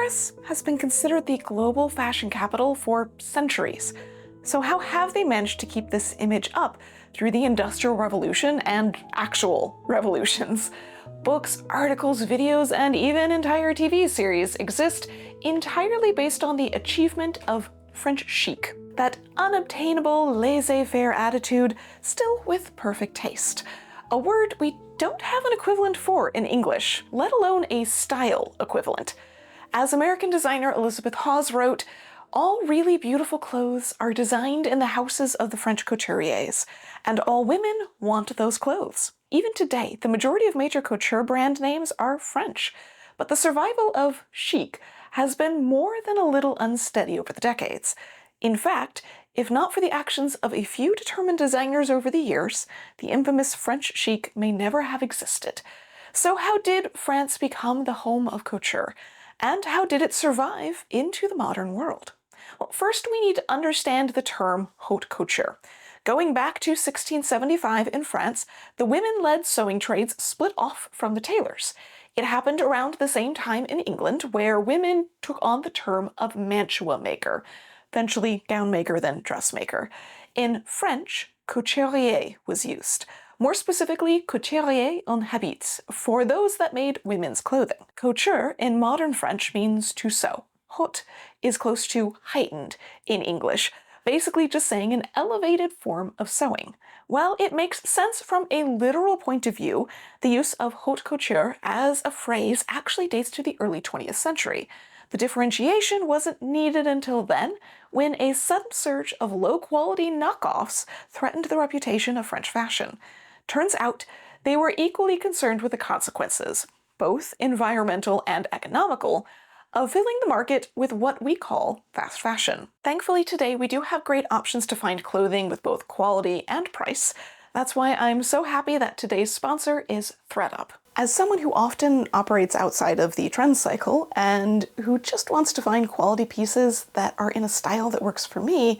Paris has been considered the global fashion capital for centuries. So how have they managed to keep this image up through the Industrial Revolution and actual revolutions? Books, articles, videos, and even entire TV series exist entirely based on the achievement of French chic, that unobtainable laissez-faire attitude, still with perfect taste. A word we don't have an equivalent for in English, let alone a style equivalent. As American designer Elizabeth Hawes wrote, "All really beautiful clothes are designed in the houses of the French couturiers, and all women want those clothes." Even today, the majority of major couture brand names are French, but the survival of chic has been more than a little unsteady over the decades. In fact, if not for the actions of a few determined designers over the years, the infamous French chic may never have existed. So how did France become the home of couture? And how did it survive into the modern world? Well, first we need to understand the term haute couture. Going back to 1675 in France, the women-led sewing trades split off from the tailors. It happened around the same time in England, where women took on the term of mantua maker, eventually gown maker, then dressmaker. In French, couturier was used. More specifically, couturier en habit, for those that made women's clothing. Couture in modern French means to sew. Haute is close to heightened in English, basically just saying an elevated form of sewing. While it makes sense from a literal point of view, the use of haute couture as a phrase actually dates to the early 20th century. The differentiation wasn't needed until then, when a sudden surge of low-quality knockoffs threatened the reputation of French fashion. Turns out, they were equally concerned with the consequences, both environmental and economical, of filling the market with what we call fast fashion. Thankfully today we do have great options to find clothing with both quality and price. That's why I'm so happy that today's sponsor is ThredUp. As someone who often operates outside of the trend cycle and who just wants to find quality pieces that are in a style that works for me,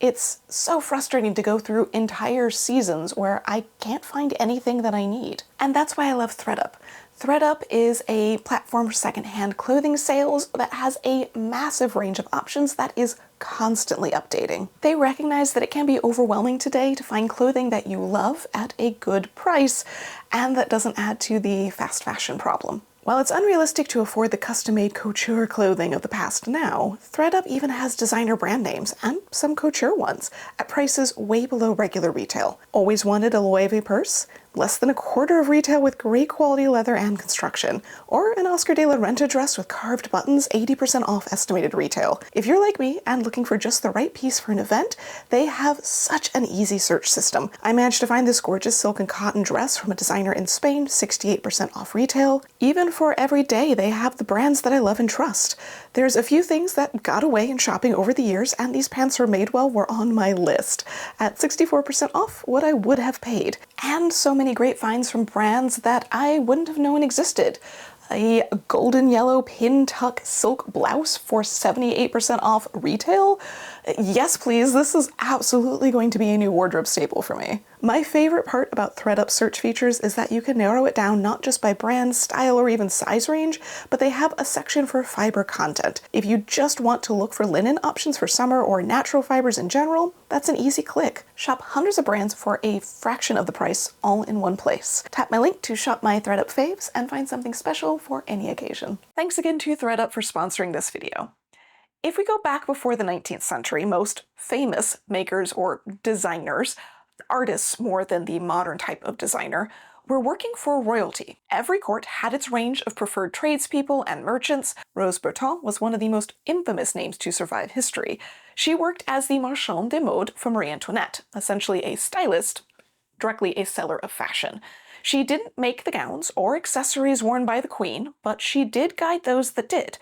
it's so frustrating to go through entire seasons where I can't find anything that I need. And that's why I love ThredUp. ThredUp is a platform for secondhand clothing sales that has a massive range of options that is constantly updating. They recognize that it can be overwhelming today to find clothing that you love at a good price and that doesn't add to the fast fashion problem. While it's unrealistic to afford the custom-made couture clothing of the past now, ThredUp even has designer brand names, and some couture ones, at prices way below regular retail. Always wanted a Loewe purse? Less than a quarter of retail with great quality leather and construction. Or an Oscar de la Renta dress with carved buttons, 80% off estimated retail. If you're like me and looking for just the right piece for an event, they have such an easy search system. I managed to find this gorgeous silk and cotton dress from a designer in Spain, 68% off retail. Even for every day, they have the brands that I love and trust. There's a few things that got away in shopping over the years, and these pants from Madewell were on my list. At 64% off what I would have paid. And so many great finds from brands that I wouldn't have known existed. A golden yellow pin tuck silk blouse for 78% off retail? Yes, please, this is absolutely going to be a new wardrobe staple for me. My favorite part about ThredUp search features is that you can narrow it down not just by brand, style, or even size range, but they have a section for fiber content. If you just want to look for linen options for summer or natural fibers in general, that's an easy click. Shop hundreds of brands for a fraction of the price, all in one place. Tap my link to shop my ThredUp faves and find something special for any occasion. Thanks again to ThredUp for sponsoring this video. If we go back before the 19th century, most famous makers or designers, artists more than the modern type of designer, were working for royalty. Every court had its range of preferred tradespeople and merchants. Rose Bertin was one of the most infamous names to survive history. She worked as the marchande de mode for Marie Antoinette, essentially a stylist, directly a seller of fashion. She didn't make the gowns or accessories worn by the queen, but she did guide those that did.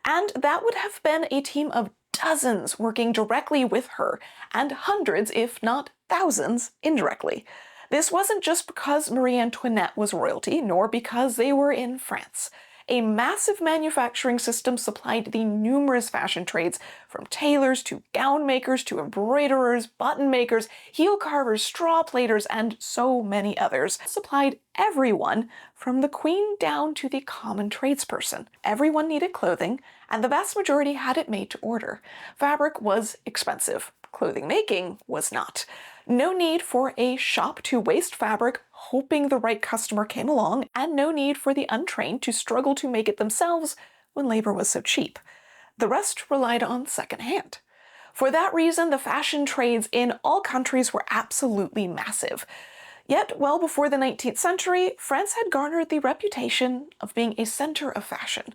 And that would have been a team of dozens working directly with her, and hundreds, if not thousands, indirectly. This wasn't just because Marie Antoinette was royalty, nor because they were in France. A massive manufacturing system supplied the numerous fashion trades, from tailors to gown makers to embroiderers, button makers, heel carvers, straw platers, and so many others. It supplied everyone, from the queen down to the common tradesperson. Everyone needed clothing, and the vast majority had it made to order. Fabric was expensive. Clothing making was not. No need for a shop to waste fabric hoping the right customer came along, and no need for the untrained to struggle to make it themselves when labor was so cheap. The rest relied on secondhand. For that reason, the fashion trades in all countries were absolutely massive. Yet, well before the 19th century, France had garnered the reputation of being a center of fashion.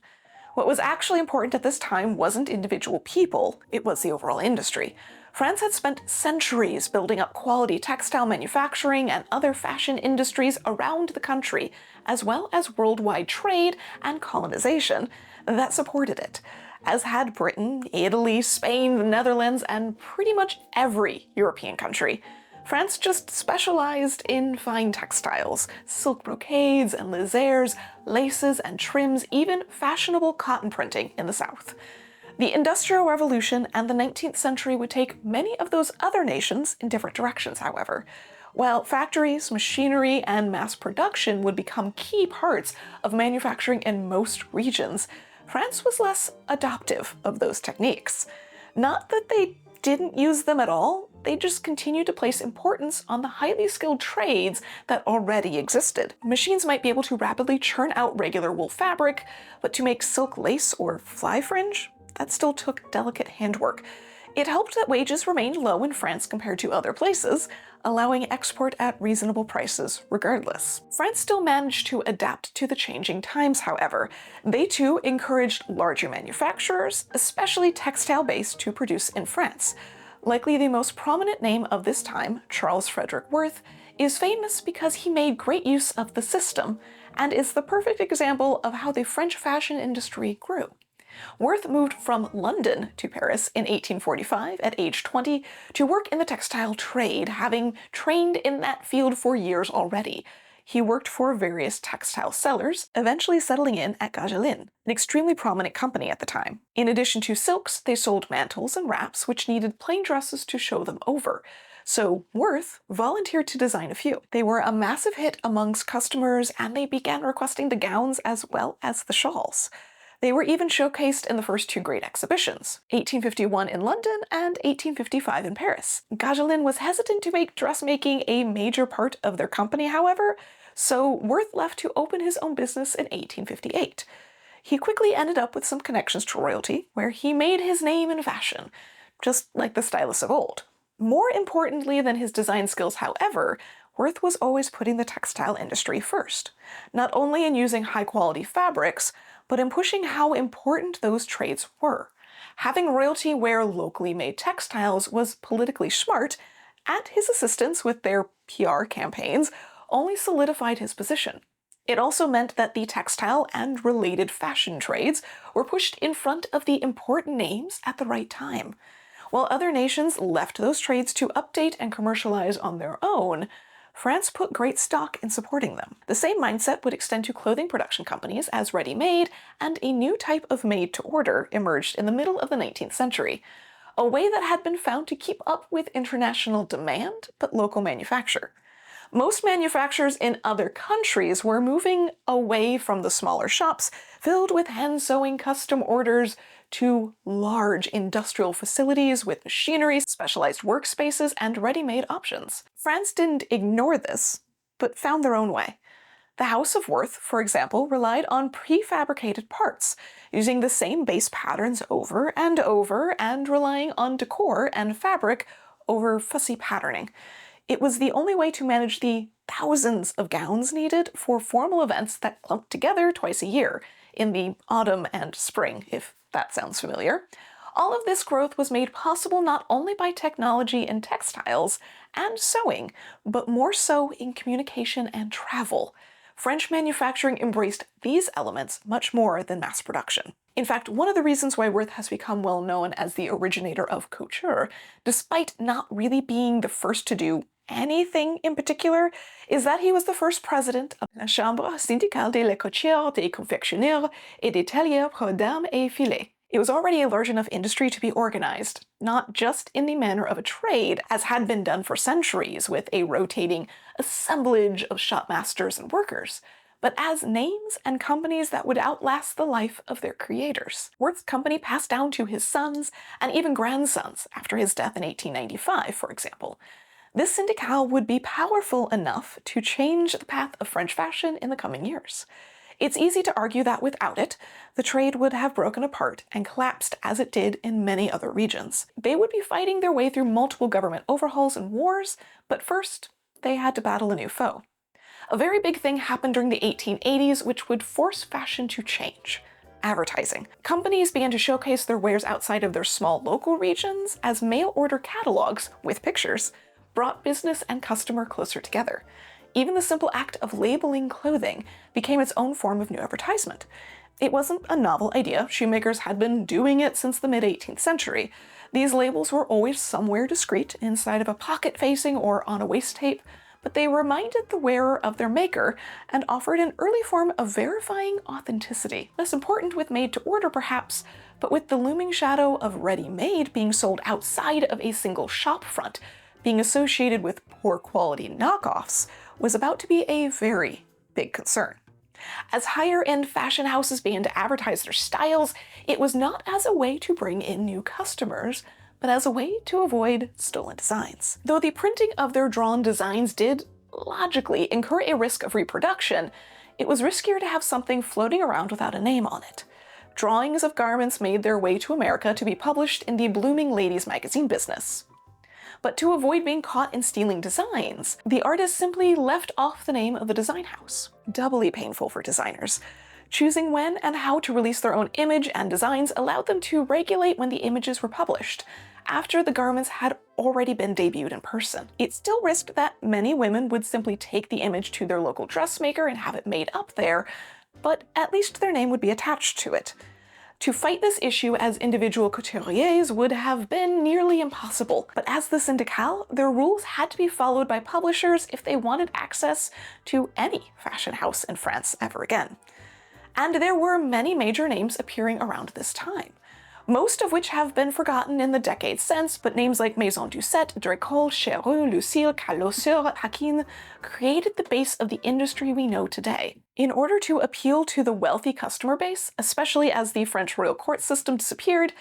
What was actually important at this time wasn't individual people, it was the overall industry. France had spent centuries building up quality textile manufacturing and other fashion industries around the country, as well as worldwide trade and colonization that supported it, as had Britain, Italy, Spain, the Netherlands, and pretty much every European country. France just specialized in fine textiles, silk brocades and lizards, laces and trims, even fashionable cotton printing in the South. The Industrial Revolution and the 19th century would take many of those other nations in different directions, however. While factories, machinery, and mass production would become key parts of manufacturing in most regions, France was less adoptive of those techniques. Not that they didn't use them at all, they just continued to place importance on the highly skilled trades that already existed. Machines might be able to rapidly churn out regular wool fabric, but to make silk lace or fly fringe, that still took delicate handwork. It helped that wages remained low in France compared to other places, allowing export at reasonable prices regardless. France still managed to adapt to the changing times, however. They too encouraged larger manufacturers, especially textile-based, to produce in France. Likely the most prominent name of this time, Charles Frederick Worth, is famous because he made great use of the system and is the perfect example of how the French fashion industry grew. Worth moved from London to Paris in 1845 at age 20 to work in the textile trade, having trained in that field for years already. He worked for various textile sellers, eventually settling in at Gagelin, an extremely prominent company at the time. In addition to silks, they sold mantles and wraps, which needed plain dresses to show them over. So Worth volunteered to design a few. They were a massive hit amongst customers, and they began requesting the gowns as well as the shawls. They were even showcased in the first two great exhibitions, 1851 in London and 1855 in Paris. Gagelin was hesitant to make dressmaking a major part of their company, however, so Worth left to open his own business in 1858. He quickly ended up with some connections to royalty, where he made his name in fashion, just like the stylists of old. More importantly than his design skills, however, Worth was always putting the textile industry first, not only in using high-quality fabrics, but in pushing how important those trades were. Having royalty wear locally made textiles was politically smart, and his assistance with their PR campaigns only solidified his position. It also meant that the textile and related fashion trades were pushed in front of the important names at the right time. While other nations left those trades to update and commercialize on their own, France put great stock in supporting them. The same mindset would extend to clothing production companies, as ready-made and a new type of made-to-order emerged in the middle of the 19th century, a way that had been found to keep up with international demand but local manufacture. Most manufacturers in other countries were moving away from the smaller shops filled with hand-sewing custom orders to large industrial facilities with machinery, specialized workspaces, and ready-made options. France didn't ignore this, but found their own way. The House of Worth, for example, relied on prefabricated parts, using the same base patterns over and over, and relying on decor and fabric over fussy patterning. It was the only way to manage the thousands of gowns needed for formal events that clumped together twice a year, in the autumn and spring, if that sounds familiar. All of this growth was made possible not only by technology in textiles and sewing, but more so in communication and travel. French manufacturing embraced these elements much more than mass production. In fact, one of the reasons why Worth has become well known as the originator of couture, despite not really being the first to do anything in particular is that he was the first president of la Chambre Syndicale des Couturiers, des Confectionneurs et des Tailleurs pour Dames et Filets. It was already a large enough industry to be organized, not just in the manner of a trade, as had been done for centuries with a rotating assemblage of shopmasters and workers, but as names and companies that would outlast the life of their creators. Worth's company passed down to his sons and even grandsons after his death in 1895, for example. This Syndicale would be powerful enough to change the path of French fashion in the coming years. It's easy to argue that without it, the trade would have broken apart and collapsed as it did in many other regions. They would be fighting their way through multiple government overhauls and wars, but first, they had to battle a new foe. A very big thing happened during the 1880s which would force fashion to change. Advertising. Companies began to showcase their wares outside of their small local regions as mail-order catalogs, with pictures, brought business and customer closer together. Even the simple act of labeling clothing became its own form of new advertisement. It wasn't a novel idea. Shoemakers had been doing it since the mid-18th century. These labels were always somewhere discreet, inside of a pocket facing or on a waist tape, but they reminded the wearer of their maker and offered an early form of verifying authenticity. Less important with made-to-order perhaps, but with the looming shadow of ready-made being sold outside of a single shop front, being associated with poor quality knockoffs, was about to be a very big concern. As higher-end fashion houses began to advertise their styles, it was not as a way to bring in new customers, but as a way to avoid stolen designs. Though the printing of their drawn designs did, logically, incur a risk of reproduction, it was riskier to have something floating around without a name on it. Drawings of garments made their way to America to be published in the blooming ladies' magazine business. But to avoid being caught in stealing designs, the artists simply left off the name of the design house. Doubly painful for designers. Choosing when and how to release their own image and designs allowed them to regulate when the images were published, after the garments had already been debuted in person. It still risked that many women would simply take the image to their local dressmaker and have it made up there, but at least their name would be attached to it. To fight this issue as individual couturiers would have been nearly impossible, but as the Syndicale, their rules had to be followed by publishers if they wanted access to any fashion house in France ever again. And there were many major names appearing around this time, most of which have been forgotten in the decades since, but names like Maison Doucet, Nicole, Chereux, Lucille, Calosseur, Hakin created the base of the industry we know today. In order to appeal to the wealthy customer base, especially as the French royal court system disappeared,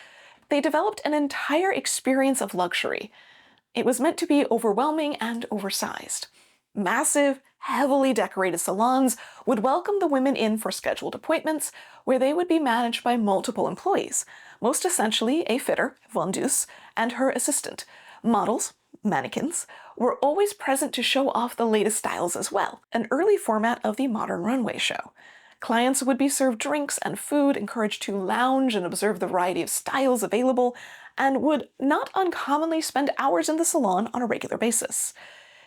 they developed an entire experience of luxury. It was meant to be overwhelming and oversized. Massive, heavily decorated salons would welcome the women in for scheduled appointments, where they would be managed by multiple employees, most essentially a fitter, vendeuse, and her assistant. Models, mannequins, were always present to show off the latest styles as well, an early format of the modern runway show. Clients would be served drinks and food, encouraged to lounge and observe the variety of styles available, and would not uncommonly spend hours in the salon on a regular basis.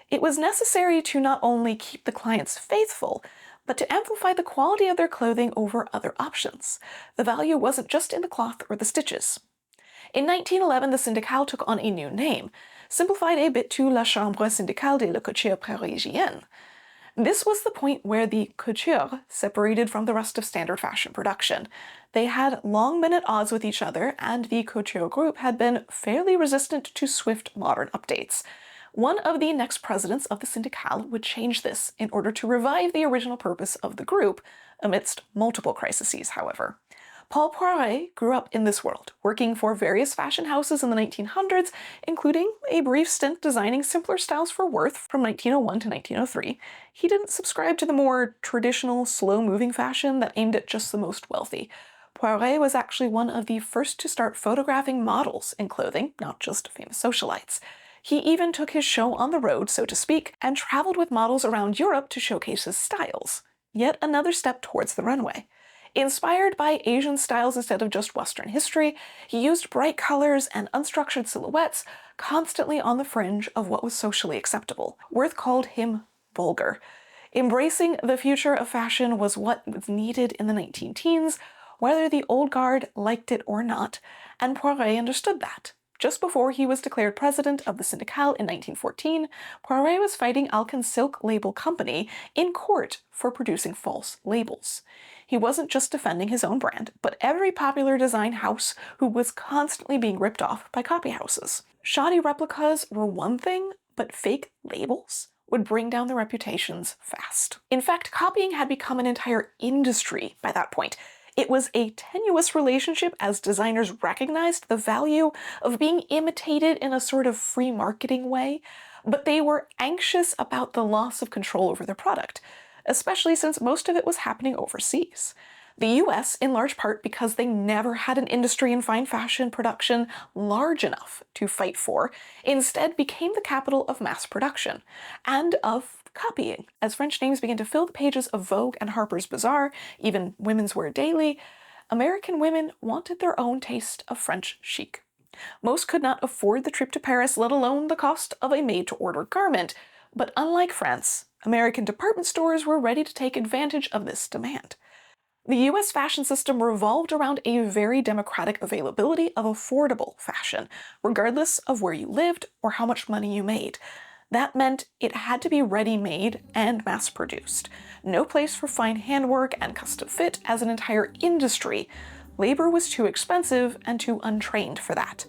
It was necessary to not only keep the clients faithful, but to amplify the quality of their clothing over other options. The value wasn't just in the cloth or the stitches. In 1911, the Syndicale took on a new name, simplified a bit to La Chambre Syndicale de la Couture Parisienne. This was the point where the couture separated from the rest of standard fashion production. They had long been at odds with each other, and the couture group had been fairly resistant to swift modern updates. One of the next presidents of the Syndicale would change this in order to revive the original purpose of the group, amidst multiple crises, however. Paul Poiret grew up in this world, working for various fashion houses in the 1900s, including a brief stint designing simpler styles for Worth from 1901 to 1903. He didn't subscribe to the more traditional, slow-moving fashion that aimed at just the most wealthy. Poiret was actually one of the first to start photographing models in clothing, not just famous socialites. He even took his show on the road, so to speak, and traveled with models around Europe to showcase his styles. Yet another step towards the runway. Inspired by Asian styles instead of just Western history, he used bright colors and unstructured silhouettes constantly on the fringe of what was socially acceptable. Worth called him vulgar. Embracing the future of fashion was what was needed in the 19-teens, whether the old guard liked it or not, and Poiret understood that. Just before he was declared president of the Syndicale in 1914, Poiret was fighting Alcan's Silk Label Company in court for producing false labels. He wasn't just defending his own brand, but every popular design house who was constantly being ripped off by copy houses. Shoddy replicas were one thing, but fake labels would bring down their reputations fast. In fact, copying had become an entire industry by that point. It was a tenuous relationship as designers recognized the value of being imitated in a sort of free marketing way, but they were anxious about the loss of control over their product, especially since most of it was happening overseas. The US, in large part because they never had an industry in fine fashion production large enough to fight for, instead became the capital of mass production and of copying. As French names began to fill the pages of Vogue and Harper's Bazaar, even Women's Wear Daily, American women wanted their own taste of French chic. Most could not afford the trip to Paris, let alone the cost of a made-to-order garment, but unlike France, American department stores were ready to take advantage of this demand. The US fashion system revolved around a very democratic availability of affordable fashion, regardless of where you lived or how much money you made. That meant it had to be ready-made and mass-produced. No place for fine handwork and custom fit as an entire industry. Labor was too expensive and too untrained for that.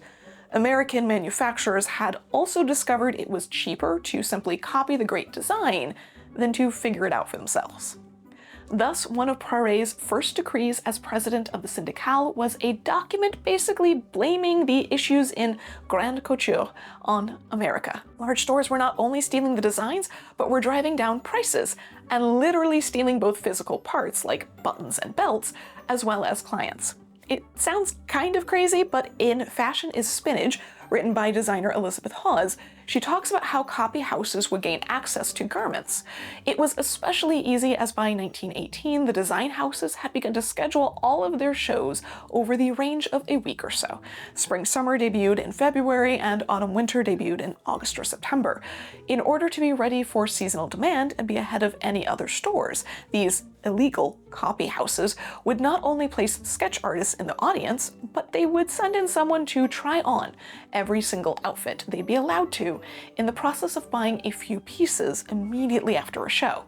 American manufacturers had also discovered it was cheaper to simply copy the great design than to figure it out for themselves. Thus, one of Poiret's first decrees as president of the Syndicale was a document basically blaming the issues in Grande Couture on America. Large stores were not only stealing the designs, but were driving down prices and literally stealing both physical parts, like buttons and belts, as well as clients. It sounds kind of crazy, but in Fashion is Spinach, written by designer Elizabeth Hawes, she talks about how copy houses would gain access to garments. It was especially easy as by 1918, the design houses had begun to schedule all of their shows over the range of a week or so. Spring-summer debuted in February and autumn-winter debuted in August or September. In order to be ready for seasonal demand and be ahead of any other stores, these illegal copy houses would not only place sketch artists in the audience, but they would send in someone to try on every single outfit they'd be allowed to in the process of buying a few pieces immediately after a show.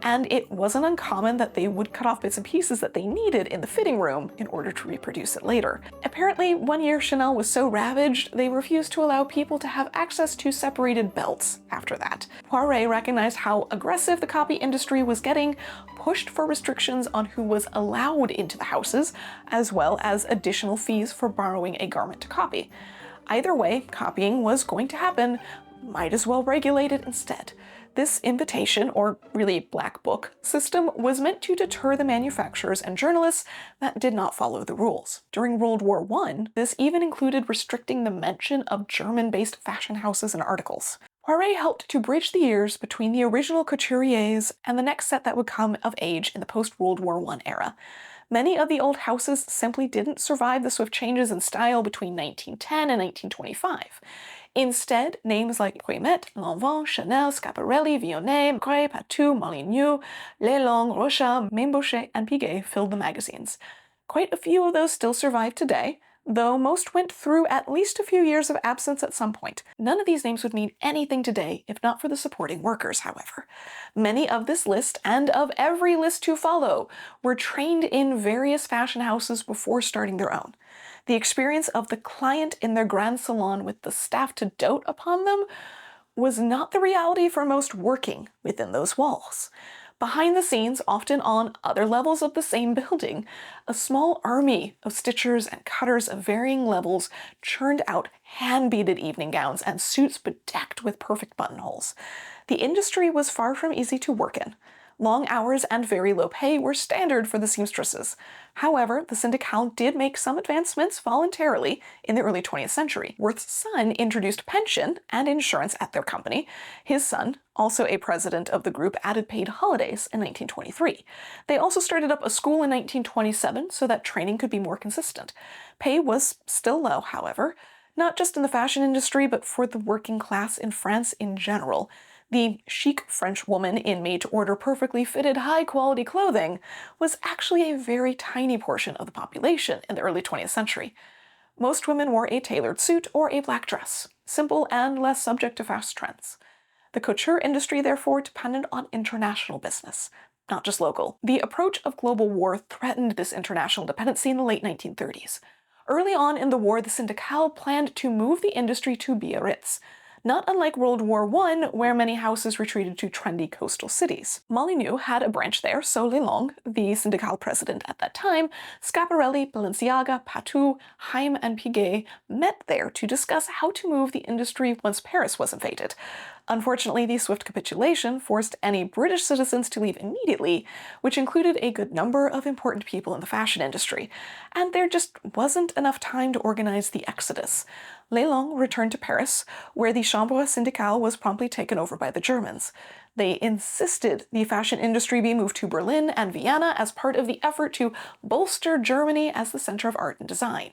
And it wasn't uncommon that they would cut off bits and pieces that they needed in the fitting room in order to reproduce it later. Apparently, one year Chanel was so ravaged, they refused to allow people to have access to separated belts after that. Poiret recognized how aggressive the copy industry was getting, pushed for restrictions on who was allowed into the houses, as well as additional fees for borrowing a garment to copy. Either way, copying was going to happen, might as well regulate it instead. This invitation, or really black book, system was meant to deter the manufacturers and journalists that did not follow the rules. During World War I, this even included restricting the mention of German-based fashion houses in articles. Poiret helped to bridge the years between the original couturiers and the next set that would come of age in the post-World War I era. Many of the old houses simply didn't survive the swift changes in style between 1910 and 1925. Instead, names like Guillemette, Lanvin, Chanel, Schiaparelli, Vionnet, Macrae, Patou, Molyneux, Lelong, Rocha, Mainbochet, and Piguet filled the magazines. Quite a few of those still survive today, though most went through at least a few years of absence at some point. None of these names would mean anything today if not for the supporting workers, however. Many of this list, and of every list to follow, were trained in various fashion houses before starting their own. The experience of the client in their grand salon with the staff to dote upon them was not the reality for most working within those walls. Behind the scenes, often on other levels of the same building, a small army of stitchers and cutters of varying levels churned out hand-beaded evening gowns and suits bedecked with perfect buttonholes. The industry was far from easy to work in. Long hours and very low pay were standard for the seamstresses. However, the Syndicale did make some advancements voluntarily in the early 20th century. Worth's son introduced pension and insurance at their company. His son, also a president of the group, added paid holidays in 1923. They also started up a school in 1927 so that training could be more consistent. Pay was still low, however, not just in the fashion industry, but for the working class in France in general. The chic French woman in made-to-order perfectly fitted high-quality clothing was actually a very tiny portion of the population in the early 20th century. Most women wore a tailored suit or a black dress, simple and less subject to fast trends. The couture industry therefore depended on international business, not just local. The approach of global war threatened this international dependency in the late 1930s. Early on in the war, the Syndicale planned to move the industry to Biarritz, not unlike World War I, where many houses retreated to trendy coastal cities. Molyneux had a branch there, so Lelong, the Syndicale president at that time, Schiaparelli, Balenciaga, Patou, Haim, and Piguet met there to discuss how to move the industry once Paris was invaded. Unfortunately, the swift capitulation forced any British citizens to leave immediately, which included a good number of important people in the fashion industry, and there just wasn't enough time to organize the exodus. Lelong returned to Paris, where the Chambre Syndicale was promptly taken over by the Germans. They insisted the fashion industry be moved to Berlin and Vienna as part of the effort to bolster Germany as the center of art and design.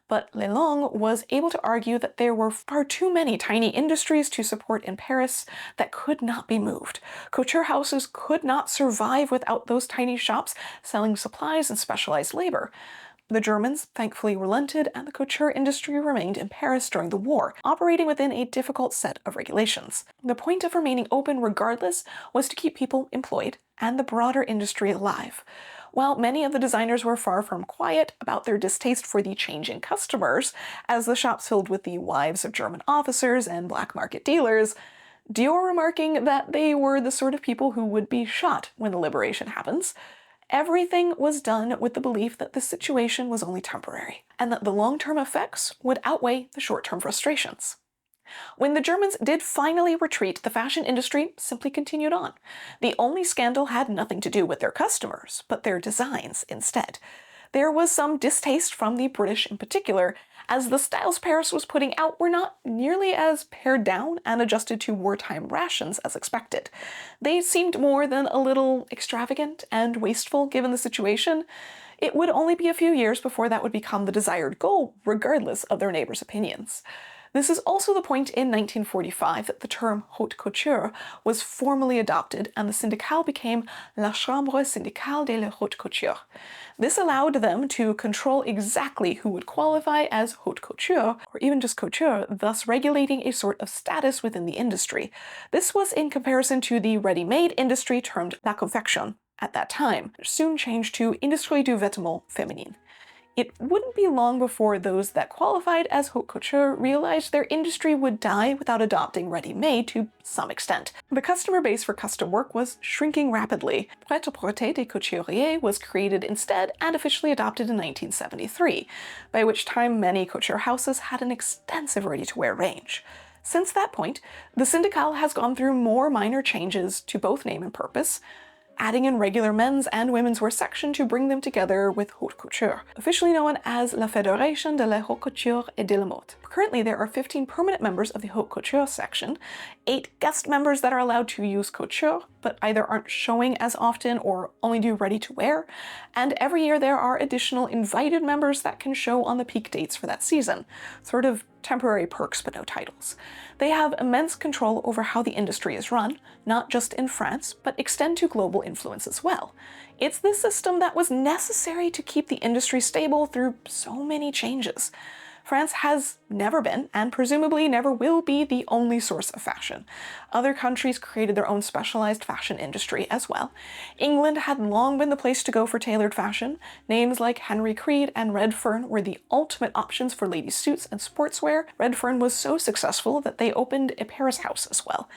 But Lelong was able to argue that there were far too many tiny industries to support in Paris that could not be moved. Couture houses could not survive without those tiny shops selling supplies and specialized labor. The Germans thankfully relented, and the couture industry remained in Paris during the war, operating within a difficult set of regulations. The point of remaining open regardless was to keep people employed and the broader industry alive. While many of the designers were far from quiet about their distaste for the changing customers, as the shops filled with the wives of German officers and black market dealers, Dior remarking that they were the sort of people who would be shot when the liberation happens. Everything was done with the belief that the situation was only temporary, and that the long-term effects would outweigh the short-term frustrations. When the Germans did finally retreat, the fashion industry simply continued on. The only scandal had nothing to do with their customers, but their designs instead. There was some distaste from the British in particular, as the styles Paris was putting out were not nearly as pared down and adjusted to wartime rations as expected. They seemed more than a little extravagant and wasteful given the situation. It would only be a few years before that would become the desired goal, regardless of their neighbors' opinions. This is also the point in 1945 that the term Haute Couture was formally adopted and the Syndicale became La Chambre Syndicale de la Haute Couture. This allowed them to control exactly who would qualify as haute couture, or even just couture, thus regulating a sort of status within the industry. This was in comparison to the ready-made industry termed la confection at that time, which soon changed to Industrie du Vêtement Féminin. It wouldn't be long before those that qualified as haute couture realized their industry would die without adopting ready-made to some extent. The customer base for custom work was shrinking rapidly. Prêt-à-porter des couturiers was created instead and officially adopted in 1973, by which time many couture houses had an extensive ready-to-wear range. Since that point, the Syndicale has gone through more minor changes to both name and purpose, adding in regular men's and women's wear section to bring them together with haute couture, officially known as La Fédération de la Haute Couture et de la Mode. Currently, there are 15 permanent members of the haute couture section, 8 guest members that are allowed to use couture, but either aren't showing as often or only do ready-to-wear, and every year there are additional invited members that can show on the peak dates for that season, sort of temporary perks but no titles. They have immense control over how the industry is run, not just in France, but extend to global influence as well. It's this system that was necessary to keep the industry stable through so many changes. France has never been, and presumably never will be, the only source of fashion. Other countries created their own specialized fashion industry as well. England had long been the place to go for tailored fashion. Names like Henry Creed and Redfern were the ultimate options for ladies' suits and sportswear. Redfern was so successful that they opened a Paris house as well.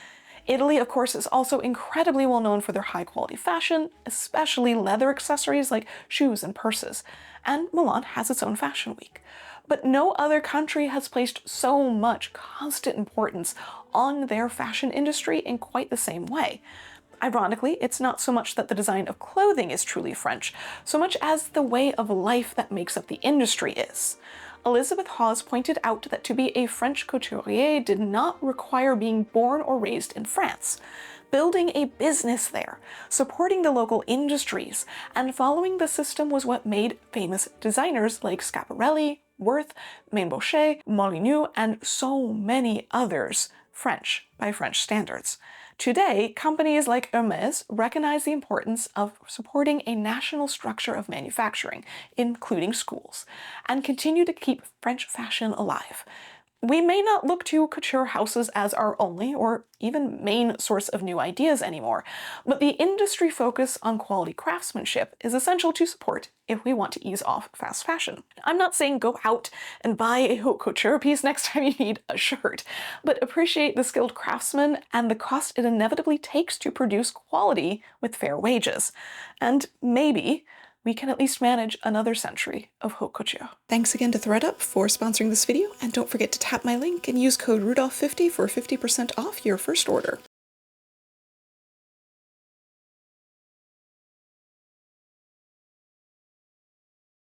Italy, of course, is also incredibly well known for their high-quality fashion, especially leather accessories like shoes and purses. And Milan has its own fashion week. But no other country has placed so much constant importance on their fashion industry in quite the same way. Ironically, it's not so much that the design of clothing is truly French, so much as the way of life that makes up the industry is. Elizabeth Hawes pointed out that to be a French couturier did not require being born or raised in France. Building a business there, supporting the local industries, and following the system was what made famous designers like Schiaparelli, Worth, Mainbochet, Molyneux, and so many others French by French standards. Today, companies like Hermès recognize the importance of supporting a national structure of manufacturing, including schools, and continue to keep French fashion alive. We may not look to couture houses as our only or even main source of new ideas anymore, but the industry focus on quality craftsmanship is essential to support if we want to ease off fast fashion. I'm not saying go out and buy a haute couture piece next time you need a shirt, but appreciate the skilled craftsmen and the cost it inevitably takes to produce quality with fair wages. And maybe we can at least manage another century of haute couture. Thanks again to ThreadUp for sponsoring this video, and don't forget to tap my link and use code Rudolph50 for 50% off your first order.